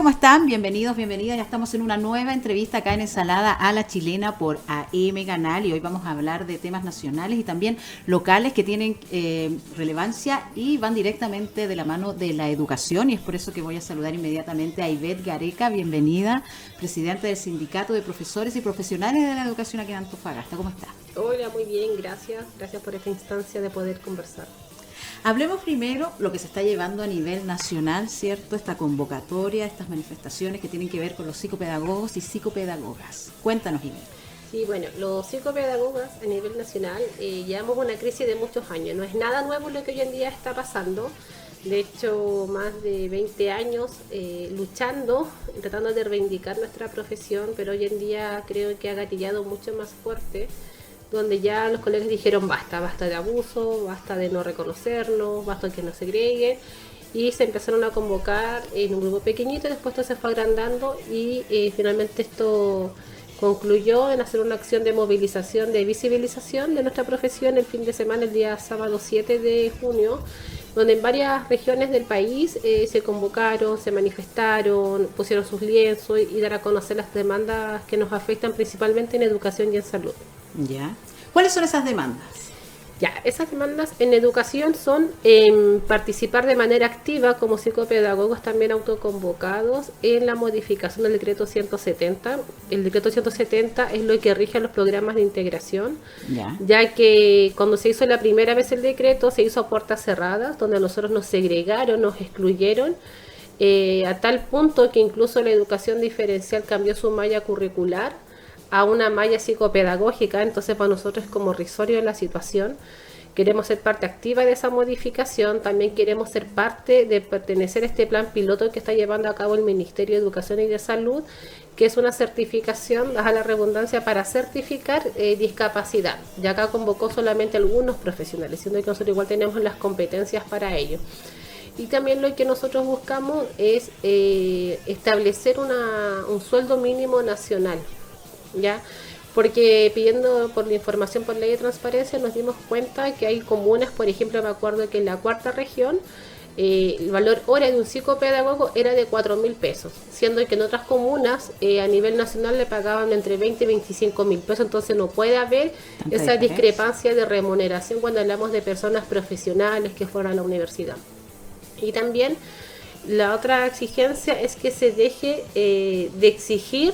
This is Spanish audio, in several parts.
¿cómo están? Bienvenidos, bienvenidas. Ya estamos en una nueva entrevista acá en Ensalada a la Chilena por AM Canal y hoy vamos a hablar de temas nacionales y también locales que tienen relevancia y van directamente de la mano de la educación, y es por eso que voy a saludar inmediatamente a Ivette Gareca. Bienvenida, presidenta del Sindicato de Profesores y Profesionales de la Educación aquí en Antofagasta. ¿Cómo está? Hola, muy bien, gracias. Gracias por esta instancia de poder conversar. Hablemos primero lo que se está llevando a nivel nacional, ¿cierto? Esta convocatoria, estas manifestaciones que tienen que ver con los psicopedagogos y psicopedagogas. Cuéntanos, Ivette. Sí, bueno, los psicopedagogas a nivel nacional llevamos una crisis de muchos años. No es nada nuevo lo que hoy en día está pasando. De hecho, más de 20 años luchando, tratando de reivindicar nuestra profesión, pero hoy en día creo que ha gatillado mucho más fuerte, donde ya los colegas dijeron basta de abuso, basta de no reconocernos, basta de que nos segreguen, y se empezaron a convocar en un grupo pequeñito y después esto se fue agrandando y finalmente esto concluyó en hacer una acción de movilización, de visibilización de nuestra profesión el fin de semana, el día sábado 7 de junio, donde en varias regiones del país se convocaron, se manifestaron, pusieron sus lienzos y dar a conocer las demandas que nos afectan principalmente en educación y en salud. ¿Ya? ¿Cuáles son esas demandas? Ya, esas demandas en educación son participar de manera activa como psicopedagogos también autoconvocados en la modificación del decreto 170. El decreto 170 es lo que rige a los programas de integración, ya que cuando se hizo la primera vez el decreto se hizo a puertas cerradas, donde a nosotros nos segregaron, nos excluyeron, a tal punto que incluso la educación diferencial cambió su malla curricular a una malla psicopedagógica. Entonces para nosotros es como risorio la situación. Queremos ser parte activa de esa modificación, también queremos ser parte de pertenecer a este plan piloto que está llevando a cabo el Ministerio de Educación y de Salud, que es una certificación, baja la redundancia, para certificar discapacidad. Ya acá convocó solamente algunos profesionales, siendo que nosotros igual tenemos las competencias para ello. Y también lo que nosotros buscamos es establecer un sueldo mínimo nacional, ¿ya? Porque pidiendo por la información por ley de transparencia nos dimos cuenta que hay comunas, por ejemplo, me acuerdo que en la cuarta región el valor hora de un psicopedagogo era de 4.000 pesos, siendo que en otras comunas a nivel nacional le pagaban entre 20 y 25.000 pesos. Entonces no puede haber esa discrepancia de remuneración cuando hablamos de personas profesionales que fueron a la universidad. Y también la otra exigencia es que se deje de exigir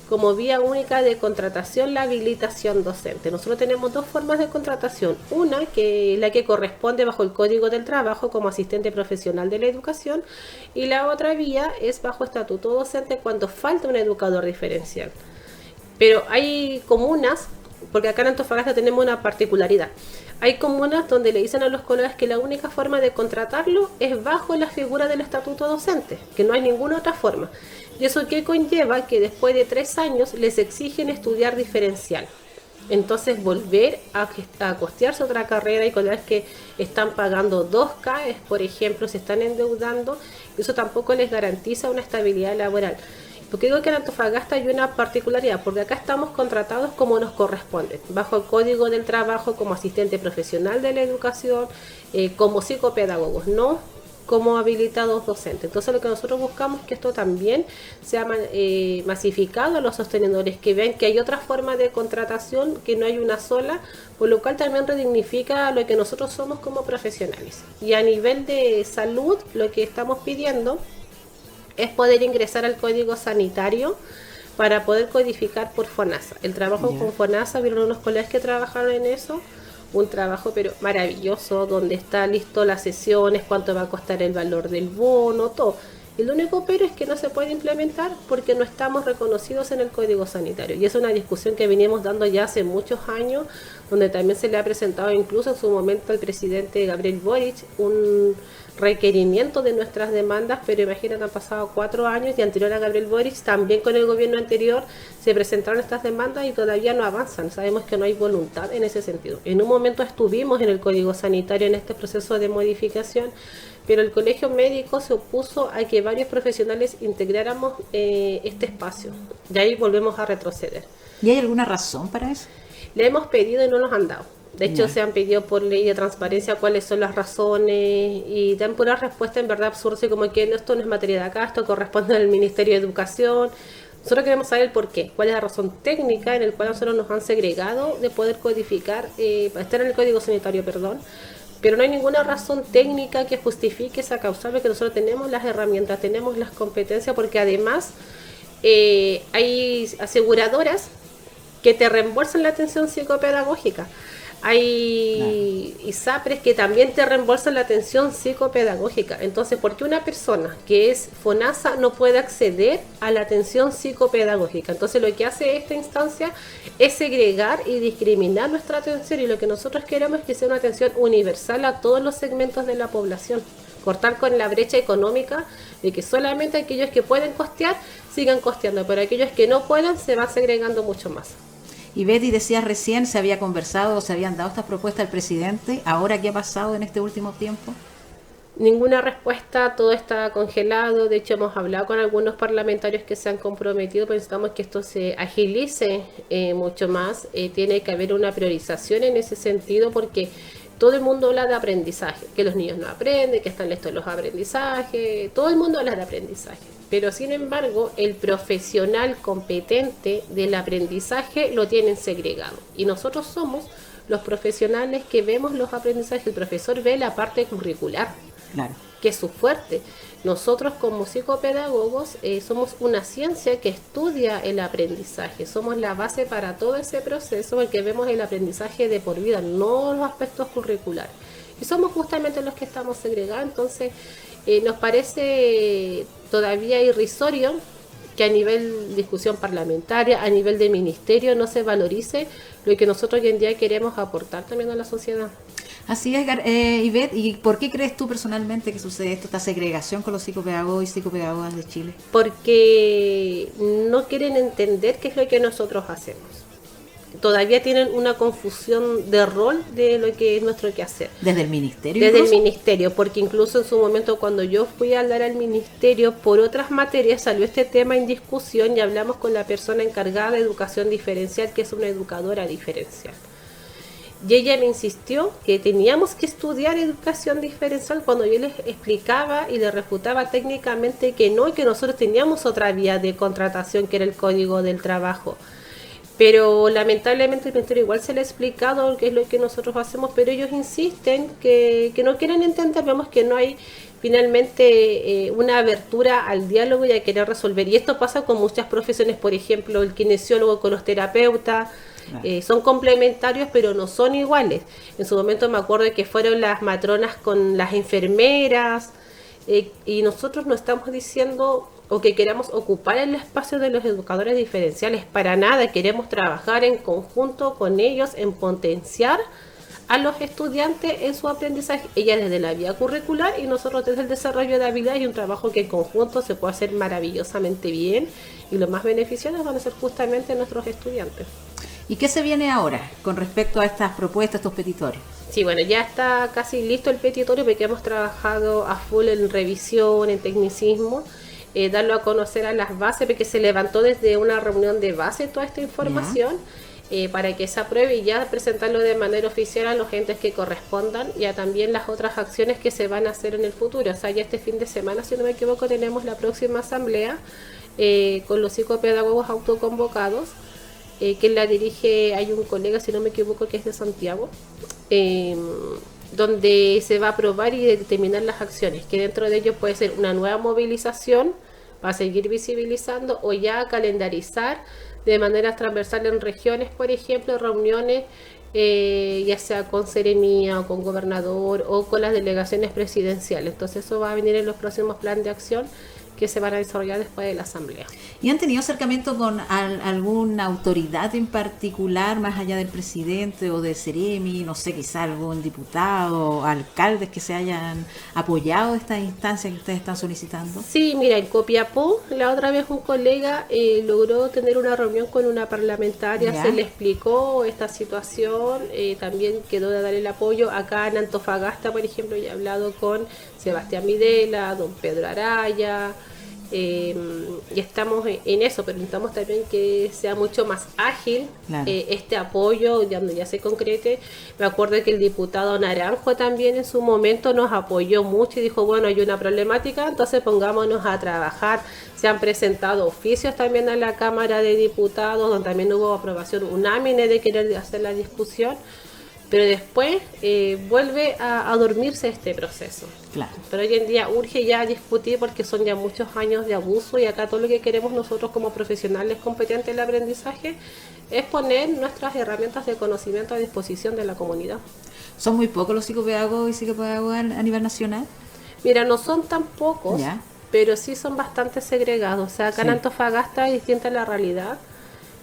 como vía única de contratación la habilitación docente. Nosotros tenemos dos formas de contratación. Una, que es la que corresponde bajo el Código del Trabajo como asistente profesional de la educación, y la otra vía es bajo estatuto docente cuando falta un educador diferencial. Pero hay comunas, porque acá en Antofagasta tenemos una particularidad. Hay comunas donde le dicen a los colegas que la única forma de contratarlo es bajo la figura del estatuto docente, que no hay ninguna otra forma. Y eso que conlleva que después de 3 años les exigen estudiar diferencial. Entonces volver a costearse otra carrera, y colegas que están pagando 2 CAEs, por ejemplo, se están endeudando, y eso tampoco les garantiza una estabilidad laboral. Porque digo que en Antofagasta hay una particularidad, porque acá estamos contratados como nos corresponde, bajo el Código del Trabajo como asistente profesional de la educación, como psicopedagogos, no como habilitados docentes. Entonces lo que nosotros buscamos es que esto también sea masificado a los sostenedores, que vean que hay otra forma de contratación, que no hay una sola, por lo cual también redignifica lo que nosotros somos como profesionales. Y a nivel de salud, lo que estamos pidiendo es poder ingresar al código sanitario para poder codificar por FONASA. El trabajo con FONASA, vieron unos colegas que trabajaron en eso, un trabajo pero maravilloso, donde está listo las sesiones, cuánto va a costar el valor del bono, todo. El único pero es que no se puede implementar porque no estamos reconocidos en el Código Sanitario. Y es una discusión que venimos dando ya hace muchos años, donde también se le ha presentado incluso en su momento al presidente Gabriel Boric un requerimiento de nuestras demandas, pero imagínate, han pasado 4 años y anterior a Gabriel Boric, también con el gobierno anterior, se presentaron estas demandas y todavía no avanzan. Sabemos que no hay voluntad en ese sentido. En un momento estuvimos en el Código Sanitario en este proceso de modificación, pero el Colegio Médico se opuso a que varios profesionales integráramos este espacio. Y ahí volvemos a retroceder. ¿Y hay alguna razón para eso? Le hemos pedido y no nos han dado. De hecho, se han pedido por ley de transparencia cuáles son las razones y dan pura respuesta en verdad absurda, así como que esto no es materia de acá, esto corresponde al Ministerio de Educación. Nosotros queremos saber el por qué, cuál es la razón técnica en la cual nosotros nos han segregado de poder codificar, estar en el Código Sanitario, perdón, pero no hay ninguna razón técnica que justifique esa causa, porque nosotros tenemos las herramientas, tenemos las competencias, porque además hay aseguradoras que te reembolsan la atención psicopedagógica. Hay ISAPRES que también te reembolsan la atención psicopedagógica. Entonces, ¿por qué una persona que es FONASA no puede acceder a la atención psicopedagógica? Entonces, lo que hace esta instancia es segregar y discriminar nuestra atención, y lo que nosotros queremos es que sea una atención universal a todos los segmentos de la población. Cortar con la brecha económica de que solamente aquellos que pueden costear sigan costeando, pero aquellos que no pueden se van segregando mucho más. Y Betty, decías recién, se había conversado o se habían dado estas propuestas al presidente. ¿Ahora qué ha pasado en este último tiempo? Ninguna respuesta, todo está congelado. De hecho, hemos hablado con algunos parlamentarios que se han comprometido, pensamos que esto se agilice mucho más. Tiene que haber una priorización en ese sentido, porque todo el mundo habla de aprendizaje, que los niños no aprenden, que están listos los aprendizajes, todo el mundo habla de aprendizaje. Pero sin embargo, el profesional competente del aprendizaje lo tienen segregado. Y nosotros somos los profesionales que vemos los aprendizajes. El profesor ve la parte curricular, claro, que es su fuerte. Nosotros como psicopedagogos somos una ciencia que estudia el aprendizaje. Somos la base para todo ese proceso, porque vemos el aprendizaje de por vida, no los aspectos curriculares. Y somos justamente los que estamos segregados. Entonces, nos parece todavía irrisorio que a nivel de discusión parlamentaria, a nivel de ministerio, no se valorice lo que nosotros hoy en día queremos aportar también a la sociedad. Así es, Ivette. ¿Y por qué crees tú personalmente que sucede esto, esta segregación con los psicopedagogos y psicopedagogas de Chile? Porque no quieren entender qué es lo que nosotros hacemos. Todavía tienen una confusión de rol de lo que es nuestro quehacer. ¿Desde el ministerio? Desde incluso el ministerio, porque incluso en su momento cuando yo fui a hablar al ministerio por otras materias salió este tema en discusión y hablamos con la persona encargada de educación diferencial, que es una educadora diferencial. Y ella me insistió que teníamos que estudiar educación diferencial, cuando yo les explicaba y les refutaba técnicamente que no, y que nosotros teníamos otra vía de contratación, que era el Código del Trabajo. Pero lamentablemente el ministerio igual se le ha explicado qué es lo que nosotros hacemos, pero ellos insisten que no quieren entender. Vemos que no hay finalmente una abertura al diálogo y a querer resolver. Y esto pasa con muchas profesiones, por ejemplo, el kinesiólogo con los terapeutas. Son complementarios, pero no son iguales. En su momento me acuerdo de que fueron las matronas con las enfermeras, y nosotros no estamos diciendo o que queramos ocupar el espacio de los educadores diferenciales, para nada. Queremos trabajar en conjunto con ellos en potenciar a los estudiantes en su aprendizaje, ella desde la vía curricular y nosotros desde el desarrollo de habilidades, y un trabajo que en conjunto se puede hacer maravillosamente bien, y los más beneficiados van a ser justamente nuestros estudiantes. ¿Y qué se viene ahora con respecto a estas propuestas, estos petitorios? Sí, bueno, ya está casi listo el petitorio, porque hemos trabajado a full en revisión, en tecnicismo, darlo a conocer a las bases, porque se levantó desde una reunión de base toda esta información, para que se apruebe, y ya presentarlo de manera oficial a los entes que correspondan, y a también las otras acciones que se van a hacer en el futuro. O sea, ya este fin de semana, si no me equivoco, tenemos la próxima asamblea con los psicopedagogos autoconvocados, que la dirige, hay un colega, si no me equivoco, que es de Santiago, donde se va a aprobar y determinar las acciones, que dentro de ello puede ser una nueva movilización para seguir visibilizando, o ya calendarizar de manera transversal en regiones, por ejemplo, reuniones, ya sea con Seremía o con gobernador o con las delegaciones presidenciales. Entonces eso va a venir en los próximos planes de acción que se van a desarrollar después de la asamblea. ¿Y han tenido acercamiento con alguna autoridad en particular, más allá del presidente o de Seremi, no sé, quizá algún diputado, alcaldes que se hayan apoyado esta instancia que ustedes están solicitando? Sí, mira, en Copiapó, la otra vez un colega logró tener una reunión con una parlamentaria, ¿ya? Se le explicó esta situación, también quedó de dar el apoyo. Acá en Antofagasta, por ejemplo, ya he hablado con Sebastián Videla, don Pedro Araya, y estamos en eso, pero necesitamos también que sea mucho más ágil Claro. este apoyo, donde ya se concrete. Me acuerdo que el diputado Naranjo también en su momento nos apoyó mucho y dijo, bueno, hay una problemática, entonces pongámonos a trabajar. Se han presentado oficios también a la Cámara de Diputados, donde también hubo aprobación unánime de querer hacer la discusión, pero después vuelve a dormirse este proceso. Claro. Pero hoy en día urge ya discutir porque son ya muchos años de abuso y acá todo lo que queremos nosotros como profesionales competentes en el aprendizaje es poner nuestras herramientas de conocimiento a disposición de la comunidad. ¿Son muy pocos los psicopedagogos y psicopedagogas a nivel nacional? Mira, no son tan pocos, Ya. pero sí son bastante segregados. O sea, acá en Sí. Antofagasta es distinta la realidad,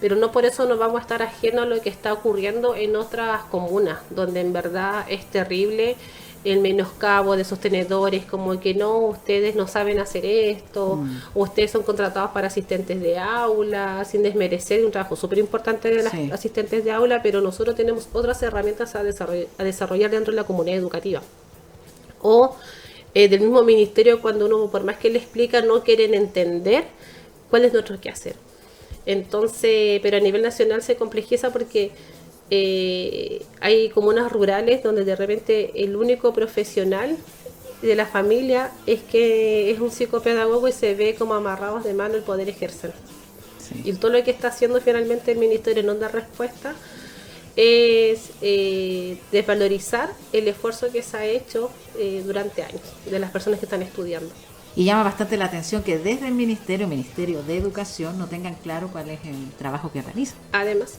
pero no por eso nos vamos a estar ajenos a lo que está ocurriendo en otras comunas, donde en verdad es terrible el menoscabo de sostenedores, como que no, ustedes no saben hacer esto, o ustedes son contratados para asistentes de aula, sin desmerecer un trabajo súper importante de las Sí. asistentes de aula, pero nosotros tenemos otras herramientas a desarrollar dentro de la comunidad educativa. O del mismo ministerio, cuando uno, por más que le explica, no quieren entender cuál es nuestro quehacer. Entonces, pero a nivel nacional se complejiza porque hay comunas rurales donde de repente el único profesional de la familia es que es un psicopedagogo y se ve como amarrados de mano el poder ejercer. Sí. Y todo lo que está haciendo finalmente el ministerio no da respuesta es desvalorizar el esfuerzo que se ha hecho durante años de las personas que están estudiando. Y llama bastante la atención que desde el Ministerio de Educación, no tengan claro cuál es el trabajo que realizan. Además,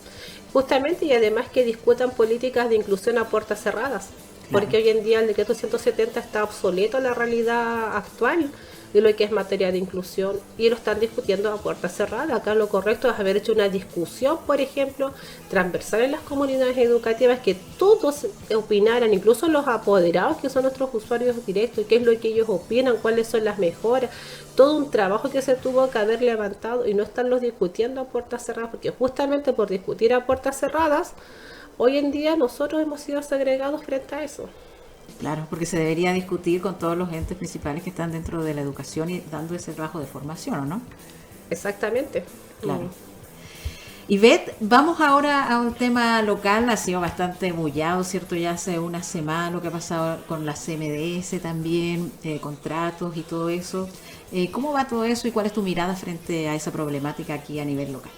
justamente y además que discutan políticas de inclusión a puertas cerradas, Claro. porque hoy en día el decreto 170 está obsoleto a la realidad actual de lo que es materia de inclusión y lo están discutiendo a puertas cerradas. Acá lo correcto es haber hecho una discusión, por ejemplo, transversal en las comunidades educativas, que todos opinaran, incluso los apoderados que son nuestros usuarios directos, qué es lo que ellos opinan, cuáles son las mejoras, todo un trabajo que se tuvo que haber levantado y no estarlos discutiendo a puertas cerradas, porque justamente por discutir a puertas cerradas, hoy en día nosotros hemos sido segregados frente a eso. Claro, porque se debería discutir con todos los entes principales que están dentro de la educación y dando ese trabajo de formación, ¿o no? Exactamente. Claro. Y Beth, vamos ahora a un tema local, ha sido bastante bullado, ¿cierto? Ya hace una semana lo que ha pasado con la CMDS también, contratos y todo eso. ¿Cómo va todo eso y cuál es tu mirada frente a esa problemática aquí a nivel local?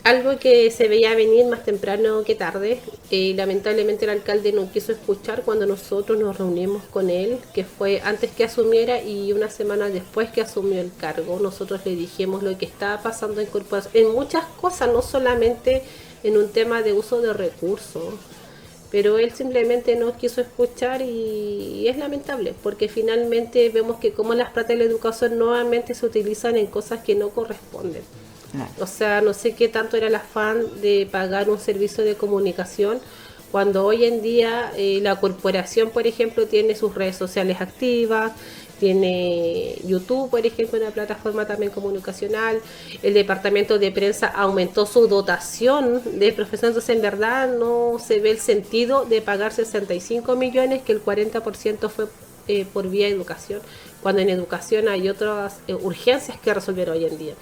Algo que se veía venir más temprano que tarde, lamentablemente el alcalde no quiso escuchar cuando nosotros nos reunimos con él, que fue antes que asumiera y una semana después que asumió el cargo. Nosotros le dijimos lo que estaba pasando en corporación, en muchas cosas, no solamente en un tema de uso de recursos, pero él simplemente no quiso escuchar y es lamentable, porque finalmente vemos que como las plata de la educación nuevamente se utilizan en cosas que no corresponden. Claro. O sea, no sé qué tanto era el afán de pagar un servicio de comunicación cuando hoy en día la corporación, por ejemplo, tiene sus redes sociales activas, tiene YouTube, por ejemplo, una plataforma también comunicacional. El departamento de prensa aumentó su dotación de profesionales, entonces en verdad no se ve el sentido de pagar 65 millones, que el 40% fue por vía educación, cuando en educación hay otras urgencias que resolver hoy en día.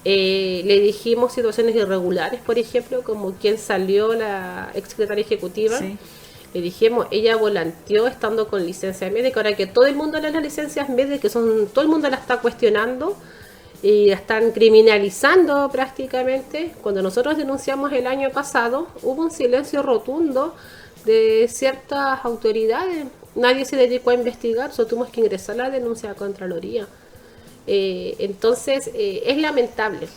Le dijimos situaciones irregulares, por ejemplo, como quien salió la ex secretaria ejecutiva. Sí. Le dijimos, ella volanteó estando con licencia médica. Ahora que todo el mundo de las licencias médicas, que son todo el mundo la está cuestionando y la están criminalizando prácticamente. Cuando nosotros denunciamos el año pasado, hubo un silencio rotundo de ciertas autoridades. Nadie se dedicó a investigar, solo tuvimos que ingresar la denuncia a Contraloría. Entonces es lamentable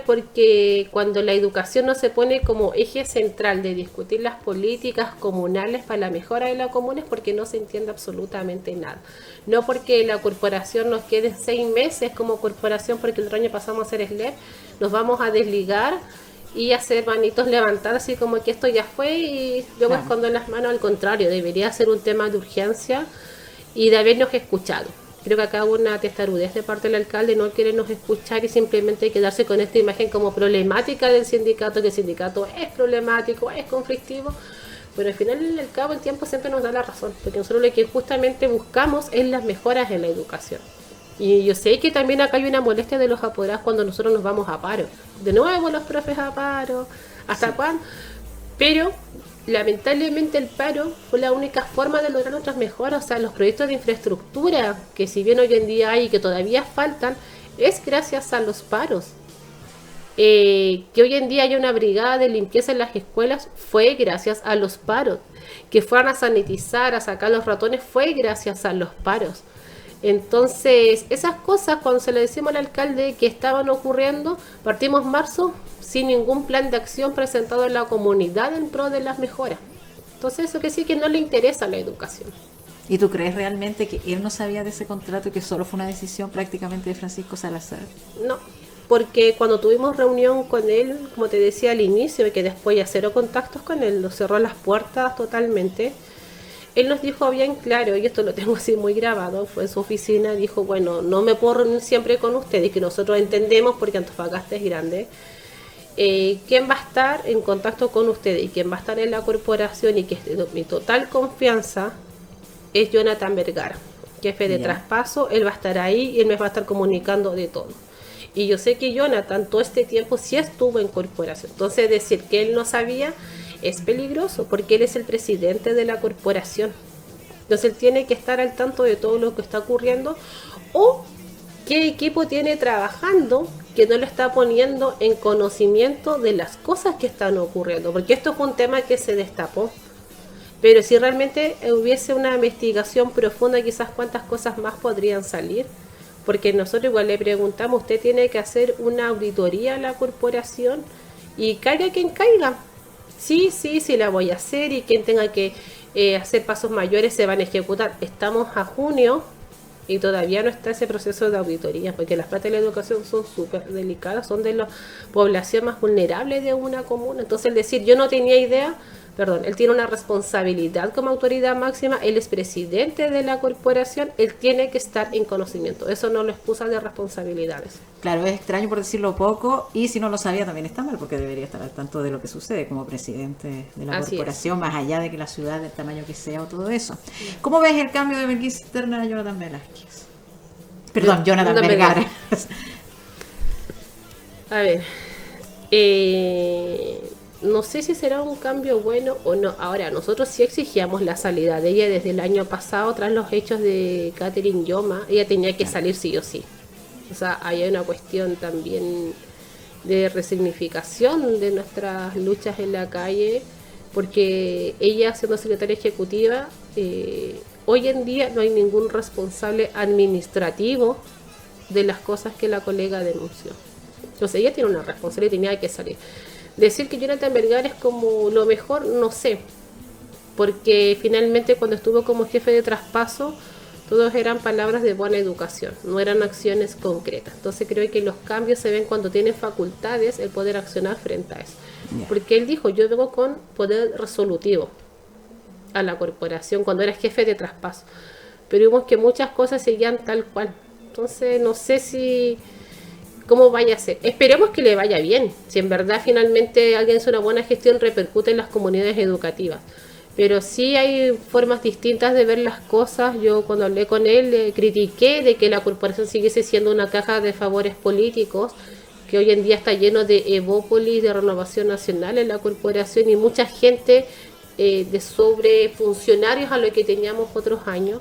porque cuando la educación no se pone como eje central de discutir las políticas comunales para la mejora de la comuna es porque no se entiende absolutamente nada, no porque la corporación nos quede 6 meses como corporación porque el otro año pasamos a ser SLEP, nos vamos a desligar y hacer manitos levantadas así como que esto ya fue y luego escondo las manos. Al contrario, debería ser un tema de urgencia y de habernos escuchado. Creo que acá hubo una testarudez de parte del alcalde, no querernos escuchar y simplemente quedarse con esta imagen como problemática del sindicato, que el sindicato es problemático, es conflictivo, pero al final y al cabo el tiempo siempre nos da la razón, porque nosotros lo que justamente buscamos es las mejoras en la educación. Y yo sé que también acá hay una molestia de los apoderados cuando nosotros nos vamos a paro. De nuevo los profes a paro. ¿Hasta cuándo? Pero lamentablemente el paro fue la única forma de lograr otras mejoras. O sea, los proyectos de infraestructura, que si bien hoy en día hay y que todavía faltan, es gracias a los paros. Que hoy en día haya una brigada de limpieza en las escuelas fue gracias a los paros. Que fueran a sanitizar, a sacar los ratones, fue gracias a los paros. Entonces, esas cosas, cuando se le decimos al alcalde que estaban ocurriendo, partimos marzo sin ningún plan de acción presentado en la comunidad en pro de las mejoras. Entonces, eso que sí que no le interesa la educación. ¿Y tú crees realmente que él no sabía de ese contrato y que solo fue una decisión prácticamente de Francisco Salazar? No, porque cuando tuvimos reunión con él, como te decía al inicio, que después ya cero contactos con él, nos cerró las puertas totalmente. Él nos dijo bien claro, y esto lo tengo así muy grabado, fue en su oficina, dijo, bueno, no me puedo reunir siempre con ustedes, que nosotros entendemos porque Antofagasta es grande. ¿Quién va a estar en contacto con ustedes y quién va a estar en la corporación y que es de mi total confianza es Jonathan Vergara, jefe de traspaso? Él va a estar ahí y él me va a estar comunicando de todo. Y yo sé que Jonathan todo este tiempo sí estuvo en corporación, entonces decir que él no sabía es peligroso porque él es el presidente de la corporación. Entonces él tiene que estar al tanto de todo lo que está ocurriendo o qué equipo tiene trabajando que no lo está poniendo en conocimiento de las cosas que están ocurriendo, porque esto fue un tema que se destapó. Pero si realmente hubiese una investigación profunda, quizás cuántas cosas más podrían salir, porque nosotros igual le preguntamos, usted tiene que hacer una auditoría a la corporación y caiga quien caiga. Sí, la voy a hacer y quien tenga que hacer pasos mayores se van a ejecutar. Estamos a junio y todavía no está ese proceso de auditoría, porque las plata de la educación son súper delicadas, son de la población más vulnerable de una comuna. Entonces el decir yo no tenía idea, perdón, él tiene una responsabilidad como autoridad máxima, él es presidente de la corporación, él tiene que estar en conocimiento, eso no lo excusa de responsabilidades. Claro, es extraño por decirlo poco, y si no lo sabía también está mal, porque debería estar al tanto de lo que sucede como presidente de la corporación, más allá de que la ciudad, del tamaño que sea o todo eso. ¿Cómo ves el cambio de Melquiades Terna a Jonathan Velázquez? Perdón, Jonathan Vergara. A ver, no sé si será un cambio bueno o no. Ahora, nosotros sí exigíamos la salida de ella desde el año pasado, tras los hechos de Catherine Yoma. Ella tenía que salir sí o sí. O sea, hay una cuestión también de resignificación de nuestras luchas en la calle, porque ella, siendo secretaria ejecutiva, hoy en día no hay ningún responsable administrativo de las cosas que la colega denunció. Entonces ella tiene una responsabilidad y tenía que salir. Decir que Jonathan Vergara es como lo mejor, no sé, porque finalmente cuando estuvo como jefe de traspaso, todos eran palabras de buena educación, no eran acciones concretas. Entonces creo que los cambios se ven cuando tienen facultades el poder accionar frente a eso. Porque él dijo, yo vengo con poder resolutivo a la corporación cuando era jefe de traspaso. Pero vimos que muchas cosas seguían tal cual. Entonces no sé si cómo vaya a ser. Esperemos que le vaya bien. Si en verdad finalmente alguien hace una buena gestión, repercute en las comunidades educativas. Pero sí hay formas distintas de ver las cosas. Yo cuando hablé con él critiqué de que la corporación siguiese siendo una caja de favores políticos, que hoy en día está lleno de Evópolis, de Renovación Nacional en la corporación y mucha gente de sobrefuncionarios a lo que teníamos otros años.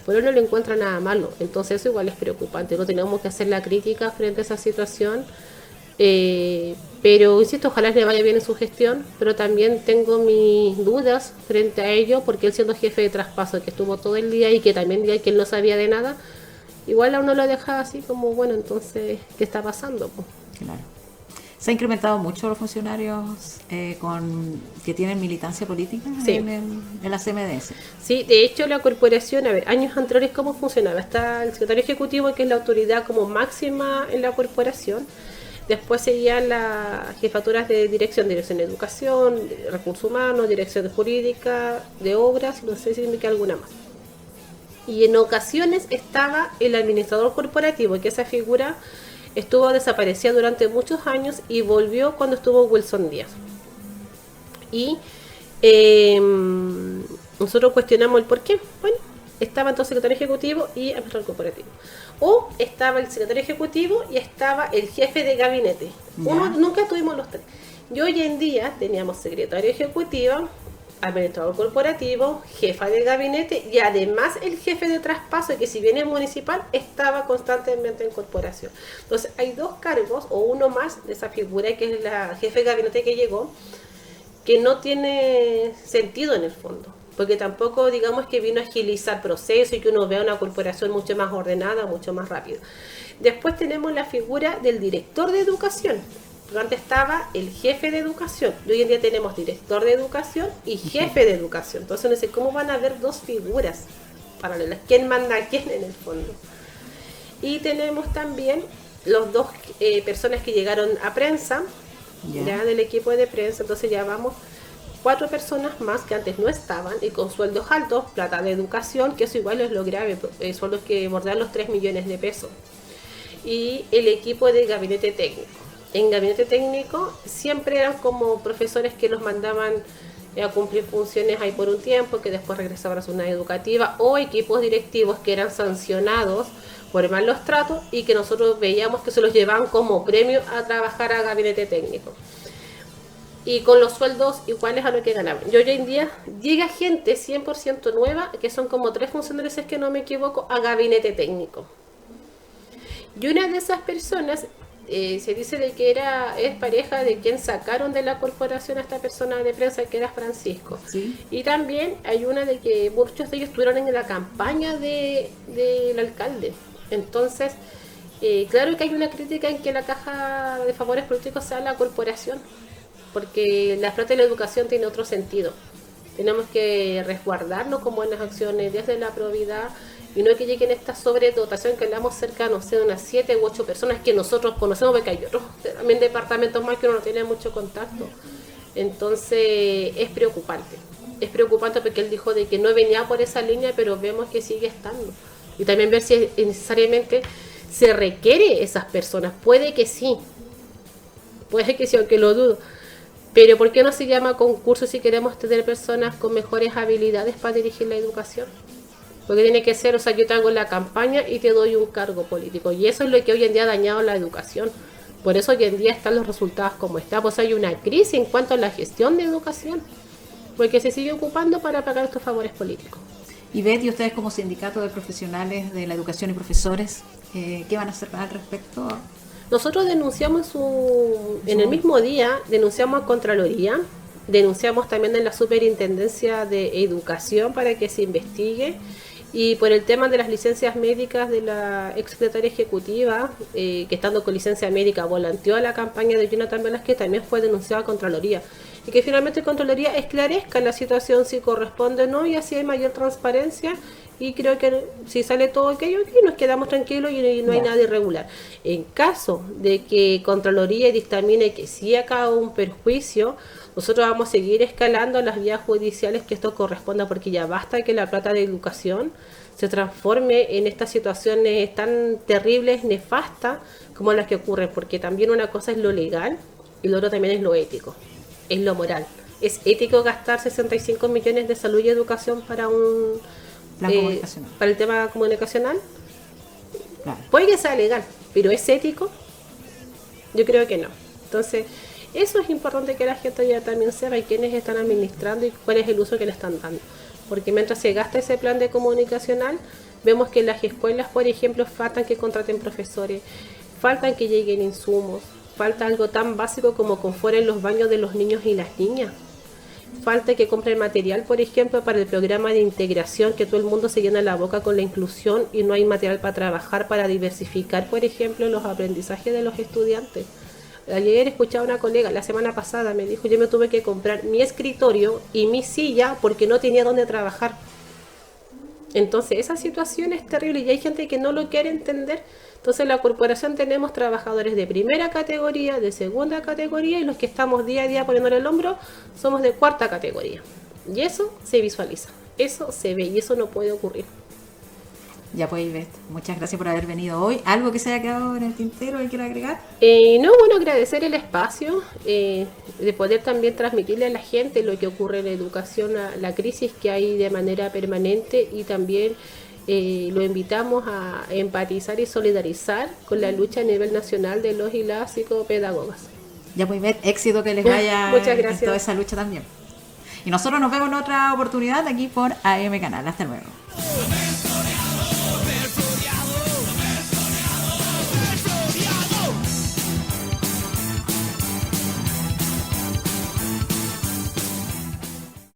Pero no le encuentra nada malo. Entonces eso igual es preocupante. No tenemos que hacer la crítica frente a esa situación. Pero insisto, ojalá le vaya bien en su gestión, pero también tengo mis dudas frente a ello, porque él siendo jefe de traspaso, que estuvo todo el día y que también diga que él no sabía de nada, igual a uno lo deja así como, bueno, entonces, ¿qué está pasando? Claro. ¿Se ha incrementado mucho los funcionarios que tienen militancia política en la CMDS? Sí, de hecho la corporación, a ver, años anteriores, ¿cómo funcionaba? Está el secretario ejecutivo, que es la autoridad como máxima en la corporación. Después seguían las jefaturas de dirección de educación, de recursos humanos, dirección jurídica, de obras, no sé si me queda alguna más. Y en ocasiones estaba el administrador corporativo, que esa figura estuvo desaparecida durante muchos años y volvió cuando estuvo Wilson Díaz. Y nosotros cuestionamos el por qué. Bueno, estaba entonces el secretario ejecutivo y el administrador corporativo. O estaba el secretario ejecutivo y estaba el jefe de gabinete. Nunca tuvimos los tres. Y hoy en día teníamos secretario ejecutivo, administrador corporativo, jefa del gabinete y además el jefe de traspaso, que si bien es municipal, estaba constantemente en corporación. Entonces hay dos cargos o uno más de esa figura, que es la jefe de gabinete que llegó, que no tiene sentido en el fondo, porque tampoco digamos que vino a agilizar procesos y que uno vea una corporación mucho más ordenada, mucho más rápido. Después tenemos la figura del director de educación. Antes estaba el jefe de educación y hoy en día tenemos director de educación y jefe de educación. Entonces no sé cómo van a haber dos figuras paralelas, quién manda a quién en el fondo. Y tenemos también los dos personas que llegaron a prensa, ya del equipo de prensa. Entonces ya vamos 4 personas más que antes no estaban y con sueldos altos, plata de educación, que eso igual es lo grave, son los que bordean los 3 millones de pesos. Y el equipo de gabinete técnico. En gabinete técnico siempre eran como profesores que los mandaban a cumplir funciones ahí por un tiempo, que después regresaban a su unidad educativa, o equipos directivos que eran sancionados por malos tratos y que nosotros veíamos que se los llevaban como premio a trabajar a gabinete técnico. Y con los sueldos iguales a lo que ganaban. Y hoy en día llega gente 100% nueva, que son como 3 funcionarios, si es que no me equivoco, a gabinete técnico. Y una de esas personas se dice de que es pareja de quien sacaron de la corporación a esta persona de prensa, que era Francisco. ¿Sí? Y también hay una de que muchos de ellos estuvieron en la campaña del alcalde. Entonces, claro que hay una crítica en que la caja de favores políticos sea la corporación, porque la plata de la educación tiene otro sentido. Tenemos que resguardarnos con buenas acciones desde la probidad y no que lleguen esta sobredotación que hablamos cerca, no sé, de unas 7 u 8 personas que nosotros conocemos, porque hay otros también departamentos más que uno no tiene mucho contacto. Entonces es preocupante porque él dijo de que no venía por esa línea, pero vemos que sigue estando. Y también ver si necesariamente se requiere esas personas. Puede que sí, aunque lo dudo. Pero ¿por qué no se llama concurso si queremos tener personas con mejores habilidades para dirigir la educación? Porque tiene que ser, o sea, yo te hago la campaña y te doy un cargo político. Y eso es lo que hoy en día ha dañado la educación. Por eso hoy en día están los resultados como están. Pues hay una crisis en cuanto a la gestión de educación. Porque se sigue ocupando para pagar estos favores políticos. Y Betty, ustedes como sindicato de profesionales de la educación y profesores, ¿qué van a hacer al respecto? Nosotros denunciamos en el mismo día, denunciamos a Contraloría, denunciamos también en la Superintendencia de Educación para que se investigue. Y por el tema de las licencias médicas de la ex secretaria ejecutiva, que estando con licencia médica volanteó a la campaña de Jonathan Velázquez, también fue denunciada a Contraloría. Y que finalmente Contraloría esclarezca la situación si corresponde o no, y así hay mayor transparencia. Y creo que si sale todo aquello, nos quedamos tranquilos y no hay nada irregular. En caso de que Contraloría dictamine que sí acá un perjuicio, nosotros vamos a seguir escalando las vías judiciales que esto corresponda, porque ya basta que la plata de educación se transforme en estas situaciones tan terribles, nefastas, como las que ocurren, porque también una cosa es lo legal y lo otro también es lo ético, es lo moral. ¿Es ético gastar 65 millones de salud y educación para un para el tema comunicacional? Claro. Puede que sea legal, pero ¿es ético? Yo creo que no. Entonces, eso es importante que la gente ya también sepa y quiénes están administrando y cuál es el uso que le están dando. Porque mientras se gasta ese plan de comunicacional, vemos que en las escuelas, por ejemplo, faltan que contraten profesores, faltan que lleguen insumos, falta algo tan básico como confort en los baños de los niños y las niñas. Falta que compren material, por ejemplo, para el programa de integración, que todo el mundo se llena la boca con la inclusión y no hay material para trabajar, para diversificar, por ejemplo, los aprendizajes de los estudiantes. Ayer escuchaba a una colega, la semana pasada, me dijo, yo me tuve que comprar mi escritorio y mi silla porque no tenía dónde trabajar. Entonces, esa situación es terrible y hay gente que no lo quiere entender. Entonces, en la corporación tenemos trabajadores de primera categoría, de segunda categoría, y los que estamos día a día poniéndole el hombro somos de cuarta categoría. Y eso se visualiza, eso se ve y eso no puede ocurrir. Ya pues, Ivette, muchas gracias por haber venido hoy. ¿Algo que se haya quedado en el tintero que quiera agregar? No, bueno, agradecer el espacio, de poder también transmitirle a la gente lo que ocurre en la educación, la crisis que hay de manera permanente, y también lo invitamos a empatizar y solidarizar con la lucha a nivel nacional de los y las psicopedagogas. Ya pues, Ivette, éxito que les vaya Muchas en gracias. toda esa lucha también. Y nosotros nos vemos en otra oportunidad aquí por AM Canal. Hasta luego.